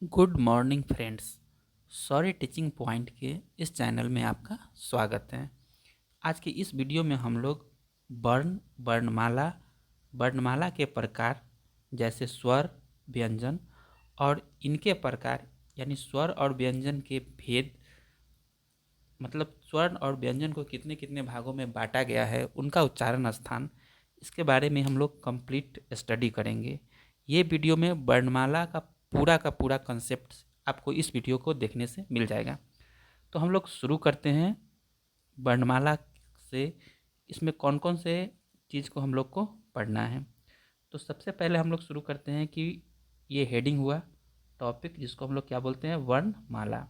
Good morning friends. Sorry teaching point के इस channel में आपका स्वागत है। आज की इस वीडियो में हम लोग वर्ण, वर्णमाला, वर्णमाला के प्रकार जैसे स्वर, व्यंजन और इनके प्रकार यानी स्वर और व्यंजन के भेद, मतलब स्वर्ण और व्यंजन को कितने कितने भागों में बांटा गया है, उनका उच्चारण स्थान, इसके बारे में हम लोग कंप्लीट स्टडी करेंगे। ये वीडियो में वर्णमाला का पूरा कंसेप्ट आपको इस वीडियो को देखने से मिल जाएगा। तो हम लोग शुरू करते हैं वर्णमाला से। इसमें कौन कौन से चीज़ को हम लोग को पढ़ना है। तो सबसे पहले हम लोग शुरू करते हैं कि ये हेडिंग हुआ टॉपिक, जिसको हम लोग क्या बोलते हैं, वर्णमाला।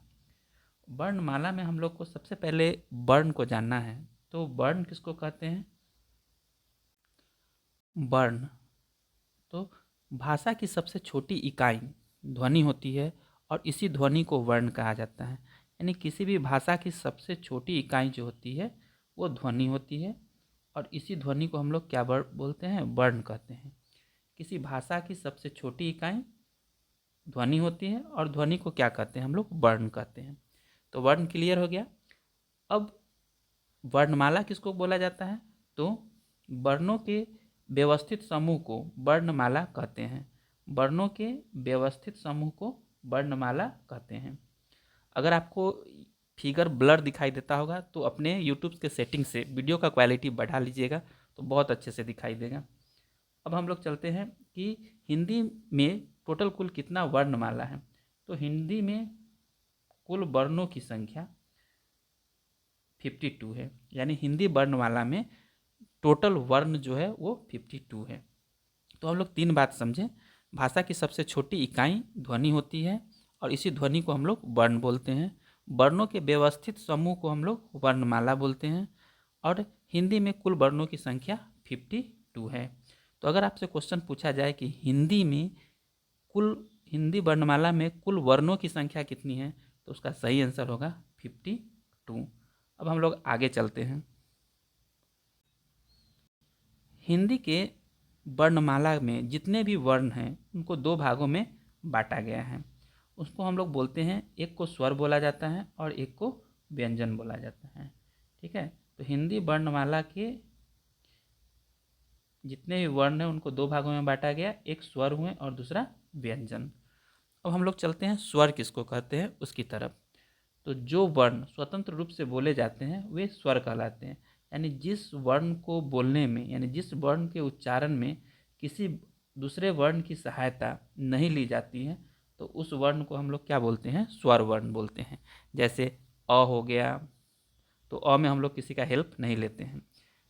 वर्णमाला में हम लोग को सबसे पहले वर्ण को जानना है। तो वर्ण किसको कहते हैं? वर्ण तो भाषा की सबसे छोटी इकाई ध्वनि होती है और इसी ध्वनि को वर्ण कहा जाता है। यानी किसी भी भाषा की सबसे छोटी इकाई जो होती है वो ध्वनि होती है और इसी ध्वनि को हम लोग क्या बोलते हैं, वर्ण कहते हैं। किसी भाषा की सबसे छोटी इकाई ध्वनि होती है और ध्वनि को क्या कहते हैं, हम लोग वर्ण कहते हैं। तो वर्ण क्लियर हो गया। अब वर्णमाला किसको बोला जाता है? तो वर्णों के व्यवस्थित समूह को वर्णमाला कहते हैं। वर्णों के व्यवस्थित समूह को वर्णमाला कहते हैं। अगर आपको फिगर ब्लर दिखाई देता होगा तो अपने यूट्यूब के सेटिंग से वीडियो का क्वालिटी बढ़ा लीजिएगा, तो बहुत अच्छे से दिखाई देगा। अब हम लोग चलते हैं कि हिंदी में टोटल कुल कितना वर्णमाला है। तो हिंदी में कुल वर्णों की संख्या 52 है। यानी हिंदी वर्णमाला में टोटल वर्ण जो है वो 52 है। तो हम लोग तीन बात समझें। भाषा की सबसे छोटी इकाई ध्वनि होती है और इसी ध्वनि को हम लोग वर्ण बोलते हैं। वर्णों के व्यवस्थित समूह को हम लोग वर्णमाला बोलते हैं और हिंदी में कुल वर्णों की संख्या 52 है। तो अगर आपसे क्वेश्चन पूछा जाए कि हिंदी वर्णमाला में कुल वर्णों की संख्या कितनी है, तो उसका सही आंसर होगा 52। अब हम लोग आगे चलते हैं। हिंदी के वर्णमाला में जितने भी वर्ण हैं उनको दो भागों में बांटा गया है। उसको हम लोग बोलते हैं, एक को स्वर बोला जाता है और एक को व्यंजन बोला जाता है। ठीक है। तो हिंदी वर्णमाला के जितने भी वर्ण हैं उनको दो भागों में बांटा गया, एक स्वर हुए और दूसरा व्यंजन। अब हम लोग चलते हैं स्वर किसको कहते हैं उसकी तरफ। तो जो वर्ण स्वतंत्र रूप से बोले जाते हैं वे स्वर कहलाते हैं। यानी जिस वर्ण को बोलने में, यानी जिस वर्ण के उच्चारण में किसी दूसरे वर्ण की सहायता नहीं ली जाती है, तो उस वर्ण को हम लोग क्या बोलते हैं, स्वर वर्ण बोलते हैं। जैसे अ हो गया, तो अ में हम लोग किसी का हेल्प नहीं लेते हैं।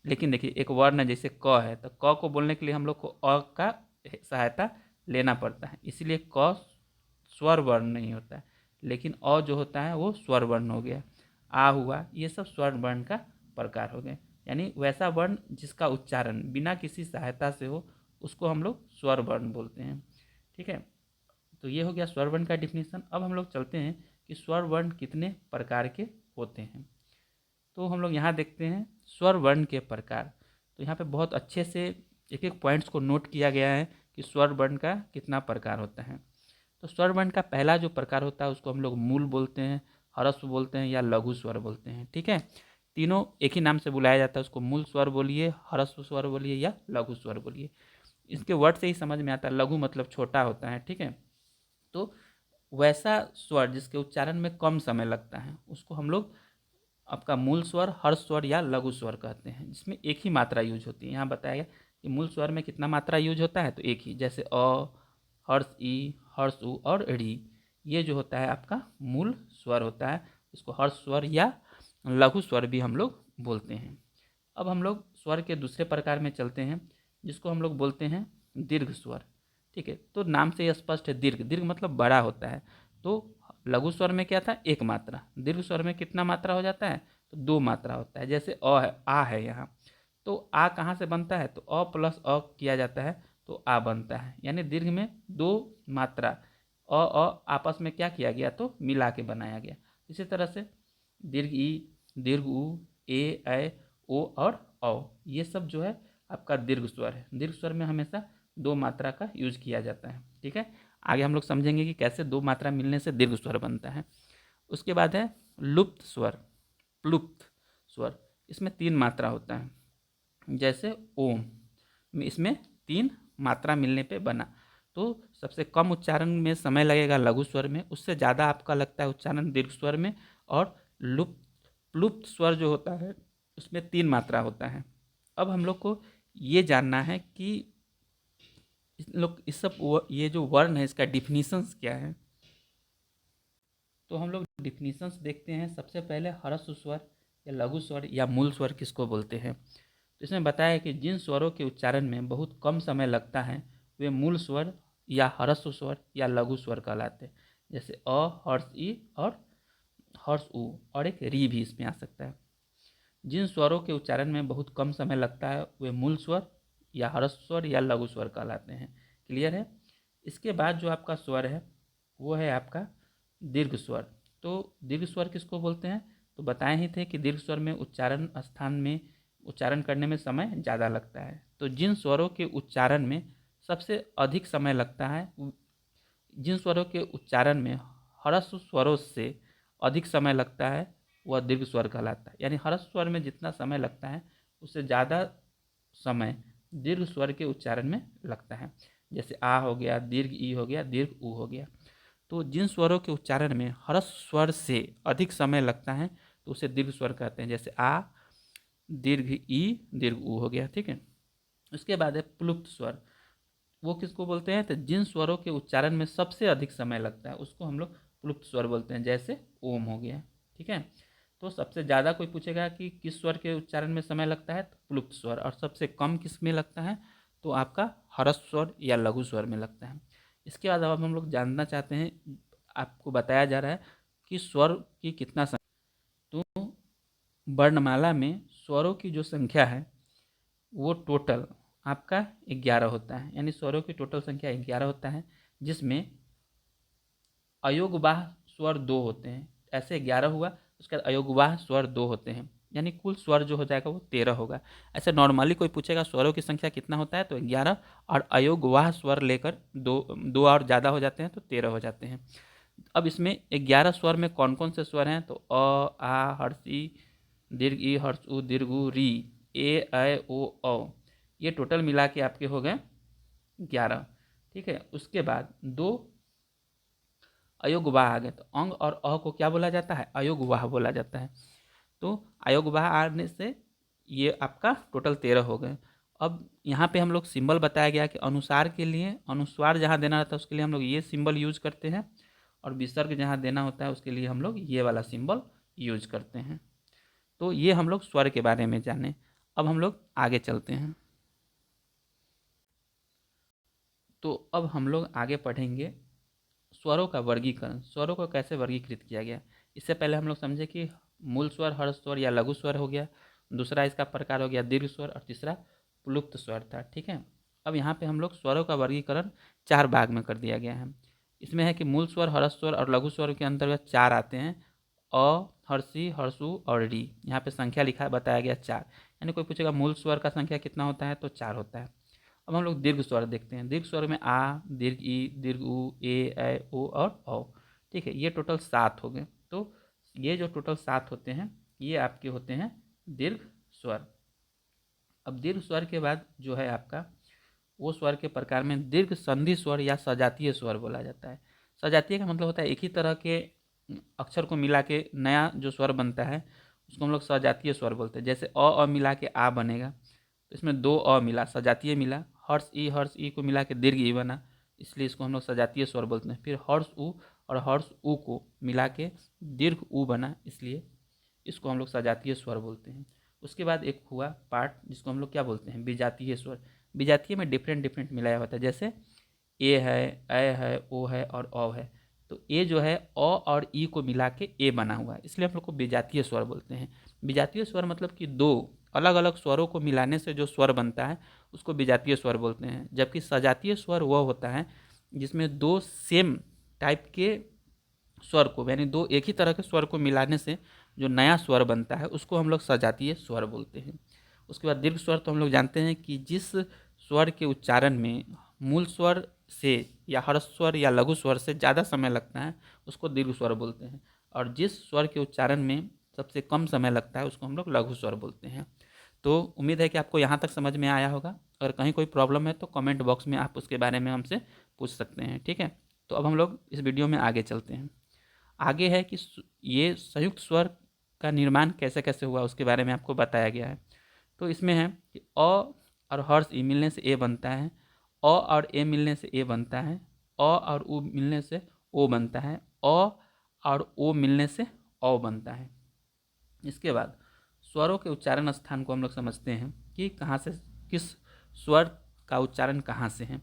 लेकिन देखिए एक वर्ण है जैसे क है, तो क को बोलने के लिए हम लोग को अ का सहायता लेना पड़ता है, इसीलिए क स्वर वर्ण नहीं होता है। लेकिन अ जो होता है वो स्वर वर्ण हो गया। आ हुआ, ये सब स्वर वर्ण का प्रकार हो गए। यानी वैसा वर्ण जिसका उच्चारण बिना किसी सहायता से हो उसको हम लोग स्वर वर्ण बोलते हैं। ठीक है। तो ये हो गया स्वर वर्ण का डिफिनीशन। अब हम लोग चलते हैं कि स्वर वर्ण कितने प्रकार के होते हैं। तो हम लोग यहाँ देखते हैं स्वर वर्ण के प्रकार। तो यहाँ पे बहुत अच्छे से एक एक पॉइंट्स को नोट किया गया है कि स्वर वर्ण का कितना प्रकार होता है। तो स्वर वर्ण का पहला जो प्रकार होता है उसको हम लोग मूल बोलते हैं, ह्रस्व बोलते हैं या लघु स्वर बोलते हैं। ठीक है। तीनों एक ही नाम से बुलाया जाता है, उसको मूल स्वर बोलिए, ह्रस्व स्वर बोलिए या लघु स्वर बोलिए। इसके वर्ड से ही समझ में आता है, लघु मतलब छोटा होता है। ठीक है। तो वैसा स्वर जिसके उच्चारण में कम समय लगता है उसको हम लोग आपका मूल स्वर, हर्ष स्वर या लघु स्वर कहते हैं, जिसमें एक ही मात्रा यूज होती है। यहाँ बताया गया कि मूल स्वर में कितना मात्रा यूज होता है, तो एक ही, जैसे अ, हर्ष ई, हर्ष उ और री। ये जो होता है आपका मूल स्वर होता है, इसको हर्ष स्वर या लघु स्वर भी हम लोग बोलते हैं। अब हम लोग स्वर के दूसरे प्रकार में चलते हैं, जिसको हम लोग बोलते हैं दीर्घ स्वर। ठीक है। तो नाम से ही स्पष्ट है, दीर्घ, दीर्घ मतलब बड़ा होता है। तो लघु स्वर में क्या था, एक मात्रा। दीर्घ स्वर में कितना मात्रा हो जाता है, तो दो मात्रा होता है। जैसे अ है, आ है यहाँ, तो आ कहाँ से बनता है, तो अ प्लस अ किया जाता है तो आ बनता है। यानी दीर्घ में दो मात्रा आपस में क्या किया गया, तो मिला के बनाया गया। इसी तरह से दीर्घ ई, दीर्घ उ, ए, ओ और औ, ये सब जो है आपका दीर्घ स्वर है। दीर्घ स्वर में हमेशा दो मात्रा का यूज किया जाता है। ठीक है। आगे हम लोग समझेंगे कि कैसे दो मात्रा मिलने से दीर्घ स्वर बनता है। उसके बाद है लुप्त स्वर, प्लुप्त स्वर। इसमें 3 मात्रा होता है, जैसे ओम, इसमें 3 मात्रा मिलने पे बना। तो सबसे कम उच्चारण में समय लगेगा लघु स्वर में, उससे ज़्यादा आपका लगता है उच्चारण दीर्घ स्वर में, और प्लुप्त स्वर जो होता है उसमें 3 मात्रा होता है। अब हम लोग को ये जानना है कि इस सब ये जो वर्ण है इसका डिफिनीशंस क्या है। तो हम लोग डिफिनीशंस देखते हैं। सबसे पहले ह्रस्व स्वर या लघु स्वर या मूल स्वर किसको बोलते हैं। तो इसमें बताया कि जिन स्वरों के उच्चारण में बहुत कम समय लगता है वे मूल स्वर या ह्रस्व स्वर या लघु स्वर कहलाते हैं। जैसे अ, हर्ष ई और हर्ष उ, और एक री भी इसमें आ सकता है। जिन स्वरों के उच्चारण में बहुत कम समय लगता है वे मूल स्वर या ह्रस्व स्वर या लघु स्वर कहलाते हैं। क्लियर है। इसके बाद जो आपका स्वर है वो है आपका दीर्घ स्वर। तो दीर्घ स्वर किसको बोलते हैं, तो बताए ही थे कि दीर्घ स्वर में उच्चारण स्थान में उच्चारण करने में समय ज़्यादा लगता है। तो जिन स्वरों के उच्चारण में सबसे अधिक समय लगता है, जिन स्वरों के उच्चारण में ह्रस्व स्वरों से अधिक समय लगता है वह दीर्घ स्वर कहलाता है। यानी ह्रस्व स्वर में जितना समय लगता है उससे ज़्यादा समय दीर्घ स्वर के उच्चारण में लगता है। जैसे आ हो गया, दीर्घ ई हो गया, दीर्घ ऊ हो गया। तो जिन स्वरों के उच्चारण में ह्रस्व स्वर से अधिक समय लगता है तो उसे दीर्घ स्वर कहते हैं। जैसे आ, दीर्घ ई, दीर्घ ऊ हो गया। ठीक है। उसके बाद है प्लुप्त स्वर। वो किसको बोलते हैं, तो जिन स्वरों के उच्चारण में सबसे अधिक समय लगता है उसको हम लोग प्लुप्त स्वर बोलते हैं। जैसे ओम हो गया। ठीक है। तो सबसे ज़्यादा कोई पूछेगा कि किस स्वर के उच्चारण में समय लगता है, तो प्लुप्त स्वर। और सबसे कम किस में लगता है, तो आपका ह्रस्व स्वर या लघु स्वर में लगता है। इसके बाद अब हम लोग जानना चाहते हैं, आपको बताया जा रहा है कि स्वर की कितना संख्या। तो वर्णमाला में स्वरों की जो संख्या है वो टोटल आपका 11 होता है। यानी स्वरों की टोटल संख्या 11 होता है, जिसमें अयोगवाह स्वर 2 होते हैं। ऐसे 11 हुआ, उसके बाद अयोगवाह स्वर 2 होते हैं, यानी कुल स्वर जो हो जाएगा वो 13 होगा। ऐसे नॉर्मली कोई पूछेगा स्वरों की संख्या कितना होता है, तो 11, और अयोगवाह स्वर लेकर दो और ज़्यादा हो जाते हैं तो 13 हो जाते हैं। अब इसमें 11 स्वर में कौन कौन से स्वर हैं, तो अ, आ, हर्ष ई, दीर्घ ई, हर्ष उ, दीर्घ उ, री, ए, ऐ, ओ, औ, ये टोटल मिला के आपके हो गए 11। ठीक है। उसके बाद 2 अयोगवाह आ गए, तो अंग और अ को क्या बोला जाता है, अयोगवाह बोला जाता है। तो अयोगवाह आने से ये आपका टोटल 13 हो गए। अब यहाँ पे हम लोग सिंबल बताया गया कि अनुसार के लिए अनुस्वार जहाँ देना रहता है उसके लिए हम लोग ये सिंबल यूज करते हैं, और विसर्ग जहाँ देना होता है उसके लिए हम लोग ये वाला सिंबल यूज करते हैं। तो ये हम लोग स्वर के बारे में जाने। अब हम लोग आगे चलते हैं। तो अब हम लोग आगे पढ़ेंगे स्वरों का वर्गीकरण, स्वरों को कैसे वर्गीकृत किया गया। इससे पहले हम लोग समझे कि मूल स्वर, ह्रस्व स्वर या लघु स्वर हो गया, दूसरा इसका प्रकार हो गया दीर्घ स्वर, और तीसरा प्लुप्त स्वर था। ठीक है। अब यहाँ पे हम लोग स्वरों का वर्गीकरण 4 भाग में कर दिया गया है। इसमें है कि मूल स्वर, ह्रस्व स्वर और लघु स्वर के अंतर्गत 4 आते हैं, अ, हर्षी, हर्षु और री। यहाँ पे संख्या लिखा बताया गया 4। यानी कोई पूछेगा मूल स्वर का संख्या कितना होता है, तो 4 होता है। अब हम लोग दीर्घ स्वर देखते हैं। दीर्घ स्वर में आ, दीर्घ ई, दीर्घ उ, ए, ऐ, ओ और औ। ठीक है। ये टोटल 7 हो गए। तो ये जो टोटल 7 होते हैं ये आपके होते हैं दीर्घ स्वर। अब दीर्घ स्वर के बाद जो है आपका वो स्वर के प्रकार में दीर्घ संधि स्वर या सजातीय स्वर बोला जाता है। सजातीय का मतलब होता है एक ही तरह के अक्षर को मिला के नया जो स्वर बनता है उसको हम लोग सजातीय स्वर बोलते हैं। जैसे अ मिला के आ बनेगा, तो इसमें 2 अ मिला, सजातीय मिला। हर्ष ई को मिला के दीर्घ ई बना, इसलिए इसको हम लोग सजातीय स्वर बोलते हैं। फिर हर्ष उ और हर्ष उ को मिला के दीर्घ उ बना, इसलिए इसको हम लोग सजातीय स्वर बोलते हैं। उसके बाद एक हुआ पार्ट जिसको हम लोग क्या बोलते हैं, विजातीय स्वर। विजातीय में डिफरेंट डिफरेंट मिलाया होता है। जैसे ए है, ऐ है, ओ है और औ है। तो ए जो है अ और ई को मिला के ए बना हुआ है, इसलिए हम लोग को विजातीय स्वर बोलते हैं। विजातीय स्वर मतलब कि 2 अलग अलग स्वरों को मिलाने से जो स्वर बनता है उसको विजातीय स्वर बोलते हैं। जबकि सजातीय स्वर वह होता है जिसमें 2 सेम टाइप के स्वर को, यानी 2 एक ही तरह के स्वर को मिलाने से जो नया स्वर बनता है उसको हम लोग सजातीय स्वर बोलते हैं। उसके बाद दीर्घ स्वर तो हम लोग जानते हैं कि जिस स्वर के उच्चारण में मूल स्वर से या हर्ष स्वर या लघु स्वर से ज़्यादा समय लगता है उसको दीर्घ स्वर बोलते हैं, और जिस स्वर के उच्चारण में सबसे कम समय लगता है उसको हम लोग लघु स्वर बोलते हैं। तो उम्मीद है कि आपको यहाँ तक समझ में आया होगा। अगर कहीं कोई प्रॉब्लम है तो कमेंट बॉक्स में आप उसके बारे में हमसे पूछ सकते हैं, ठीक है। तो अब हम लोग इस वीडियो में आगे चलते हैं। आगे है कि ये संयुक्त स्वर का निर्माण कैसे कैसे हुआ उसके बारे में आपको बताया गया है। तो इसमें है कि अ और हर्ष ई मिलने से ए बनता है, अ और ए मिलने से ए बनता है, अ और उ मिलने से ओ बनता है, अ और ओ मिलने से औ बनता है। इसके बाद स्वरों के उच्चारण स्थान को हम लोग समझते हैं कि कहाँ से किस स्वर का उच्चारण कहाँ से है।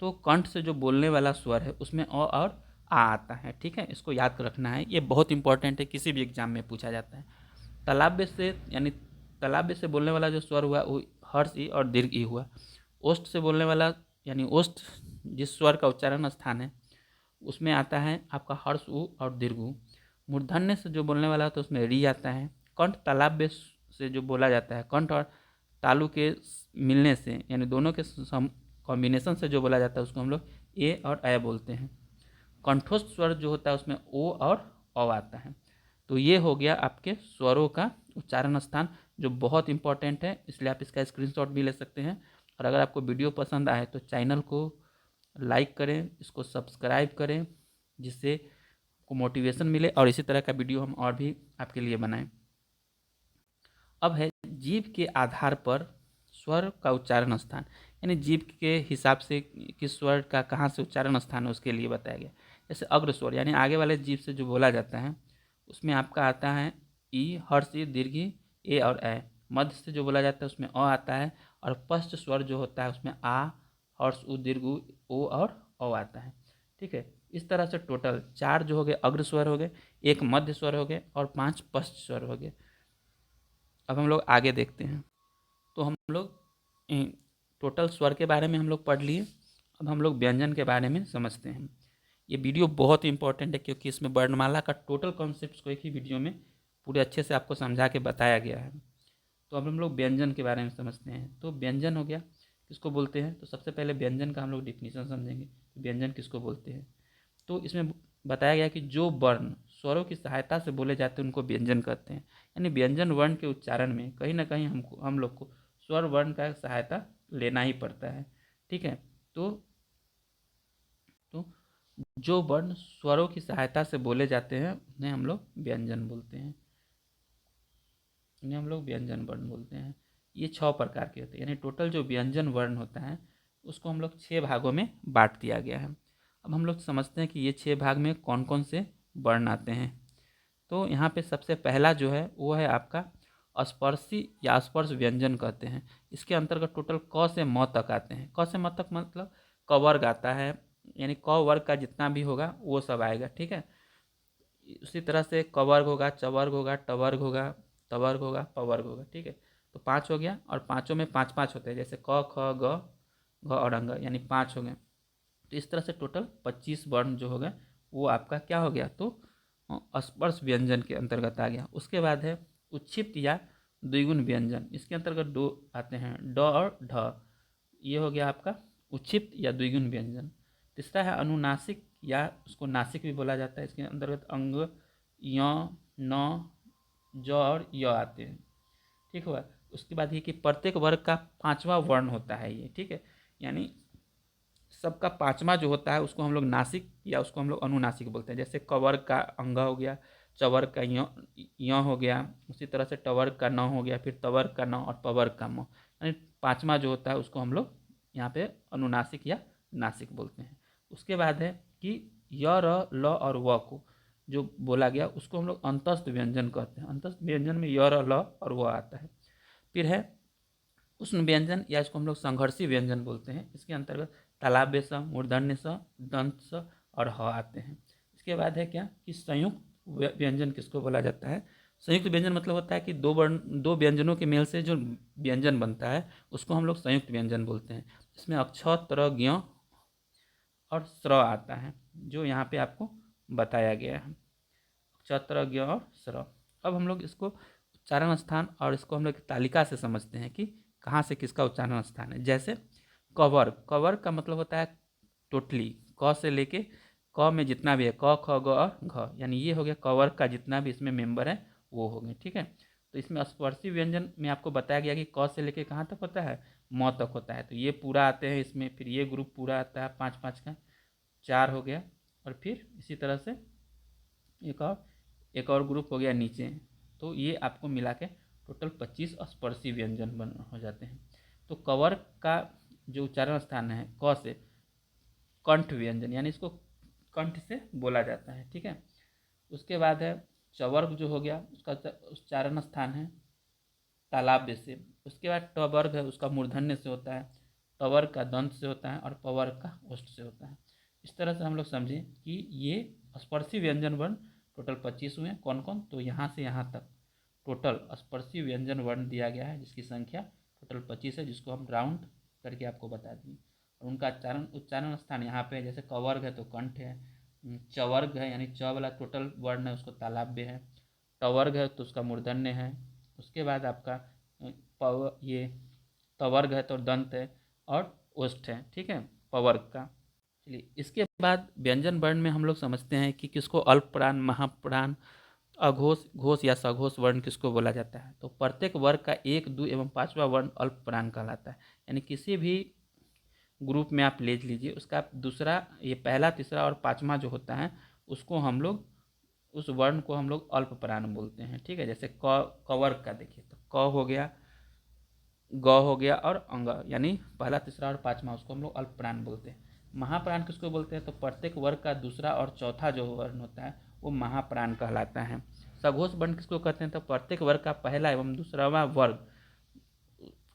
तो कंठ से जो बोलने वाला स्वर है उसमें अ और आ आता है, ठीक है। इसको याद रखना है, ये बहुत इंपॉर्टेंट है, किसी भी एग्जाम में पूछा जाता है। तालाब्य से यानी तालाब्य से बोलने वाला जो स्वर हुआ वो हर्ष ई और दीर्घ ई हुआ। ओष्ठ से बोलने वाला यानी ओष्ठ जिस स्वर का उच्चारण स्थान है उसमें आता है आपका हर्ष उ और दीर्घ उ। मूर्धन्य से जो बोलने वाला होता है उसमें री आता है। कंठ तालाब्य से जो बोला जाता है, कंठ और तालु के मिलने से यानी दोनों के कॉम्बिनेशन से जो बोला जाता है उसको हम लोग ए और ए बोलते हैं। कंठोस्थ स्वर जो होता है उसमें ओ और औ आता है। तो ये हो गया आपके स्वरों का उच्चारण स्थान, जो बहुत इंपॉर्टेंट है, इसलिए आप इसका स्क्रीनशॉट भी ले सकते हैं। और अगर आपको वीडियो पसंद आए तो चैनल को लाइक करें, इसको सब्सक्राइब करें, जिससे को मोटिवेशन मिले और इसी तरह का वीडियो हम और भी आपके लिए बनाएं। अब है जीभ के आधार पर स्वर का उच्चारण स्थान, यानी जीभ के हिसाब से किस स्वर का कहाँ से उच्चारण स्थान है उसके लिए बताया गया। जैसे अग्र स्वर यानी आगे वाले जीभ से जो बोला जाता है उसमें आपका आता है ई, हर्ष ई, दीर्घ ए और ए। मध्य से जो बोला जाता है उसमें अ आता है, और पश्च स्वर जो होता है उसमें आ, हर्ष उ, दीर्घ उ, ओ और औ आता है, ठीक है। इस तरह से टोटल 4 जो हो गए अग्र स्वर हो गए, 1 मध्य स्वर हो गए और 5 पश्च स्वर हो गए। अब हम लोग आगे देखते हैं। तो हम लोग टोटल स्वर के बारे में हम लोग पढ़ लिए। अब हम लोग व्यंजन के बारे में समझते हैं। ये वीडियो बहुत ही इंपॉर्टेंट है क्योंकि इसमें वर्णमाला का टोटल कॉन्सेप्ट को एक ही वीडियो में पूरे अच्छे से आपको समझा के बताया गया है। तो अब हम लोग व्यंजन के बारे में समझते हैं। तो व्यंजन हो गया, किसको बोलते हैं। तो सबसे पहले व्यंजन का हम लोग डिफिनीसन समझेंगे, व्यंजन किसको बोलते हैं। तो इसमें बताया गया कि जो वर्ण स्वरों की सहायता से बोले जाते हैं उनको व्यंजन कहते हैं। यानी व्यंजन वर्ण के उच्चारण में कहीं ना कहीं हम लोग को स्वर वर्ण का सहायता लेना ही पड़ता है, ठीक है। तो तो जो वर्ण स्वरों की सहायता से बोले जाते हैं उन्हें हम लोग व्यंजन बोलते हैं, इन्हें हम लोग व्यंजन वर्ण बोलते हैं। ये 6 प्रकार के होते हैं, यानी टोटल जो व्यंजन वर्ण होता है उसको हम लोग 6 भागों में बांट दिया गया है। अब हम लोग समझते हैं कि ये 6 भाग में कौन कौन से वर्ण आते हैं। तो यहाँ पे सबसे पहला जो है वो है आपका स्पर्शी या स्पर्श व्यंजन कहते हैं। इसके अंतर्गत टोटल क से म तक आते हैं। क से म तक मतलब क वर्ग आता है, यानी क वर्ग का जितना भी होगा वो सब आएगा, ठीक है। उसी तरह से क वर्ग होगा, च वर्ग होगा, ट वर्ग होगा, त वर्ग होगा, प वर्ग होगा, ठीक है। तो 5 हो गया, और पाँचों में 5 5 होते हैं, जैसे क ख ग घ और अंग, यानी 5 हो गए। तो इस तरह से टोटल 25 वर्ण जो हो गए वो आपका क्या हो गया, तो स्पर्श व्यंजन के अंतर्गत आ गया। उसके बाद है उच्छिप्त या द्विगुण व्यंजन। इसके अंतर्गत 2 आते हैं, ड और ढ। ये हो गया आपका उच्छिप्त या द्विगुण व्यंजन। तीसरा है अनुनासिक या उसको नासिक भी बोला जाता है। इसके अंतर्गत अंग, य, न, ज और य आते हैं, ठीक हुआ। उसके बाद ये कि प्रत्येक वर्ग का 5वां वर्ण होता है ये, ठीक है। यानी सबका 5वां जो होता है उसको हम लोग नासिक या उसको हम लोग अनुनासिक बोलते हैं। जैसे क वर्ग का अंग हो गया, च वर्ग का य हो गया, उसी तरह से ट वर्ग का न हो गया, फिर त वर्ग का न और प वर्ग का म। यानी 5वां जो होता है उसको हम लोग यहाँ पे अनुनासिक या नासिक बोलते हैं। उसके बाद है कि य, र, ल और व को जो बोला गया उसको हम लोग अंतस्थ व्यंजन कहते हैं। अंतस्थ व्यंजन में य, र, ल और व आता है। फिर है उष्ण व्यंजन या इसको हम लोग संघर्षी व्यंजन बोलते हैं। इसके अंतर्गत तालाब्य स, मूर्धन्य स, दंत स और ह आते हैं। इसके बाद है क्या कि संयुक्त व्यंजन किसको बोला जाता है। संयुक्त व्यंजन मतलब होता है कि दो व्यंजनों के मेल से जो व्यंजन बनता है उसको हम लोग संयुक्त व्यंजन बोलते हैं। इसमें अक्ष, त्र, ज्ञ और स्र आता है, जो यहाँ पे आपको बताया गया है, अक्ष, त्र, ज्ञ और स्र। अब हम लोग इसको उच्चारण स्थान और इसको हम लोग तालिका से समझते हैं कि कहाँ से किसका उच्चारण स्थान है। जैसे कवर्ग, कवर्ग का मतलब होता है टोटली, क से लेके क में जितना भी है क ख ग और घ, यानी ये हो गया क वर्ग का जितना भी इसमें मेंबर है वो हो गए। ठीक है, तो इसमें स्पर्शी व्यंजन में आपको बताया गया कि क से लेके कहाँ तक होता है, म तक होता है। तो ये पूरा आते हैं इसमें, फिर ये ग्रुप पूरा आता है 5-5 का, 4 हो गया। और फिर इसी तरह से एक और ग्रुप हो गया नीचे। तो ये आपको मिला के टोटल 25 स्पर्शी व्यंजन बन हो जाते हैं। तो कवर का जो उच्चारण स्थान है क से, कंठ व्यंजन, यानी इसको कंठ से बोला जाता है। ठीक है, उसके बाद है चवर्ग जो हो गया, उसका उच्चारण स्थान है तालाब्य से। उसके बाद टवर्ग है, उसका मूर्धन्य से होता है, टवर्ग का दंत से होता है और पवर्ग का ओष्ठ से होता है। इस तरह से हम लोग समझें कि ये स्पर्शी व्यंजन वर्ण टोटल 25 हुए। कौन कौन, तो यहाँ से यहाँ तक टोटल स्पर्शी व्यंजन वर्ण दिया गया है जिसकी संख्या टोटल 25 है, जिसको हम राउंड करके आपको बता दिए। और उनका उच्चारण स्थान यहाँ पे, जैसे कवर्ग है तो कंठ है, चवर्ग है यानी च वाला टोटल वर्ण है उसको तालाब्य है, टवर्ग है तो उसका मूर्धन्य है। उसके बाद आपका ये तवर्ग है तो दंत है और ओष्ठ है। ठीक है, पवर्ग का। चलिए, इसके बाद व्यंजन वर्ण में हम लोग समझते हैं कि किसको अल्प प्राण, महाप्राण, अघोष, घोष या सघोष वर्ण किसको बोला जाता है। तो प्रत्येक वर्ग का 1, 2 एवं 5वां वर्ण अल्प प्राण कहलाता है। यानी किसी भी ग्रुप में आप ले लीजिए, उसका दूसरा, ये पहला, तीसरा और 5वां जो होता है उसको हम लोग, उस वर्ण को हम लोग अल्प प्राण बोलते हैं। ठीक है, जैसे कवर्ग का देखिए तो क हो गया, ग हो गया और अंग, यानी पहला, तीसरा और 5वां, उसको हम लोग अल्प प्राण बोलते हैं। महाप्राण किसको बोलते हैं, तो प्रत्येक वर्ग का दूसरा और चौथा जो वर्ण होता है वो महाप्राण कहलाता है। सघोष वर्ण किसको कहते हैं, तो प्रत्येक वर्ग का पहला एवं दूसरावां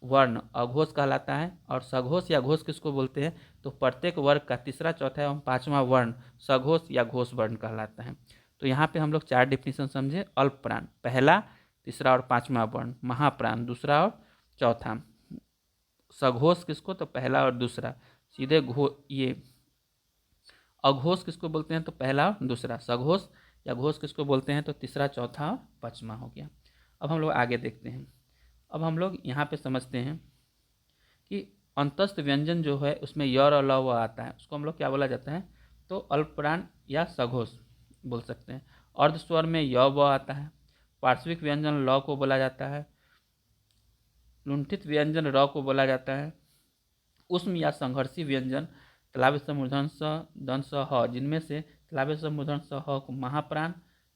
वर्ण अघोष कहलाता है। और सघोष या घोष किसको बोलते हैं, तो प्रत्येक वर्ग का तीसरा, चौथा एवं 5वां वर्ण सघोष या घोष वर्ण कहलाता है। तो यहाँ पे हम लोग 4 डिफिनीशन समझे। अल्प प्राण पहला, तीसरा और 5वां वर्ण, महाप्राण दूसरा और चौथा, सघोष किसको, तो पहला और दूसरा, सीधे ये अघोष किसको बोलते हैं, तो पहला और दूसरा, सघोष या घोष किसको बोलते हैं, तो तीसरा, चौथा और 5वां हो गया। अब हम लोग आगे देखते हैं। अब हम लोग यहाँ पे समझते हैं कि अंतस्थ व्यंजन जो है उसमें य और ल आता है, उसको हम लोग क्या बोला जाता है, तो अल्प प्राण या सघोष बोल सकते हैं। अर्ध स्वर में य व आता है। पार्श्विक व्यंजन ल को बोला जाता है। लुंठित व्यंजन र को बोला जाता है। उष्म या संघर्षी व्यंजन तालव्य स मूर्धन स दंत स ह, जिनमें से तालव्य स मूर्धन स ह को महाप्राण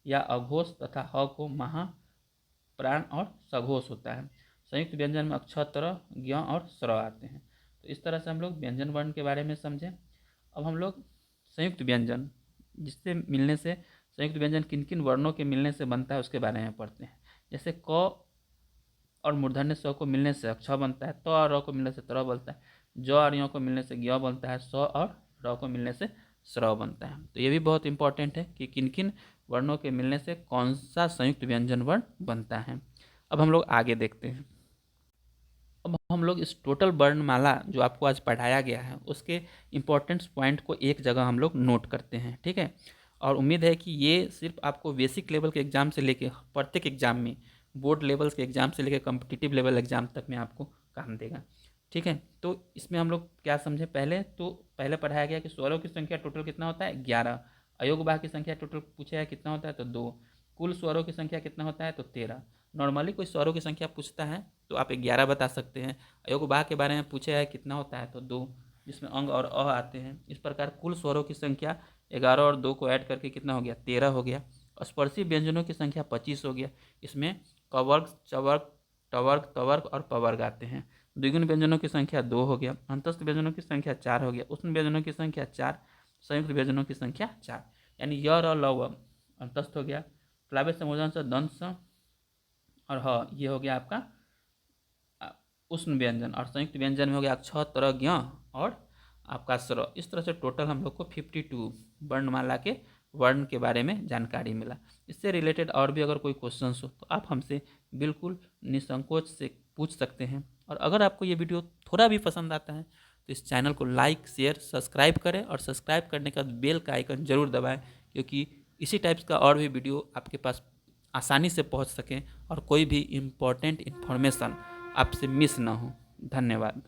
या अघोष तथा ह को महाप्राण और सघोष होता है। संयुक्त व्यंजन में अक्षर, ज्ञ और स्र आते हैं। तो इस तरह से हम लोग व्यंजन वर्ण के बारे में समझें। अब हम लोग संयुक्त व्यंजन, जिससे मिलने से, संयुक्त व्यंजन किन किन वर्णों के मिलने से बनता है उसके बारे में पढ़ते हैं। जैसे क और मूर्धन्य स को मिलने से अक्ष बनता है, त और र को मिलने से त्र बनता है, ज और य को मिलने से ज्ञ बनता है, स और र को मिलने से स्र बनता है। तो ये भी बहुत इंपॉर्टेंट है कि किन किन वर्णों के मिलने से कौन सा संयुक्त व्यंजन वर्ण बनता है। अब हम लोग आगे देखते हैं। अब हम लोग इस टोटल वर्णमाला जो आपको आज पढ़ाया गया है उसके इम्पोर्टेंट पॉइंट को एक जगह हम लोग नोट करते हैं। ठीक है, और उम्मीद है कि ये सिर्फ आपको बेसिक लेवल के एग्ज़ाम से लेके प्रत्येक एग्ज़ाम में, बोर्ड लेवल्स के एग्ज़ाम से लेकर कॉम्पिटिटिव लेवल एग्ज़ाम तक में आपको काम देगा। ठीक है, तो इसमें हम लोग क्या समझे, पहले पढ़ाया गया कि स्वरों की संख्या टोटल कितना होता है, 11। अयोगवाह की संख्या टोटल पूछा है कितना होता है, तो 2। कुल स्वरों की संख्या कितना होता है, तो 13। नॉर्मली कोई स्वरों की संख्या पूछता है तो आप 11 बता सकते हैं। अयोगवाह के बारे में पूछा है कितना होता है, तो 2, जिसमें अंग और अ आते हैं। इस प्रकार कुल स्वरों की संख्या 11 और 2 को ऐड करके कितना हो गया, 13 हो गया। स्पर्शी व्यंजनों की संख्या 25 हो गया। इसमें कवर्ग, चवर्ग, टवर्ग, तवर्ग और पवर्ग आते हैं। द्विगुण व्यंजनों की संख्या 2 हो गया। अंतस्थ व्यंजनों की संख्या 4 हो गया। उष्ण व्यंजनों की संख्या 4, संयुक्त व्यंजनों की संख्या 4, यानी य र ल व अंतस्थ हो गया। प्लावे संबोधन से दंत स और ह, ये हो गया आपका उष्ण व्यंजन। और संयुक्त व्यंजन में हो गया क्ष, त्र, ज्ञ और आपका स्र। इस तरह से टोटल हम लोग को 52 वर्णमाला के वर्ण के बारे में जानकारी मिला। इससे रिलेटेड और भी अगर कोई क्वेश्चन हो तो आप हमसे बिल्कुल निसंकोच से पूछ सकते हैं। और अगर आपको ये वीडियो थोड़ा भी पसंद आता है तो इस चैनल को लाइक, शेयर, सब्सक्राइब करें और सब्सक्राइब करने के बाद बेल का आइकन जरूर दबाएं, क्योंकि इसी टाइप्स का और भी वीडियो आपके पास आसानी से पहुंच सकें और कोई भी इम्पोर्टेंट इन्फॉर्मेशन आपसे मिस ना हो। धन्यवाद।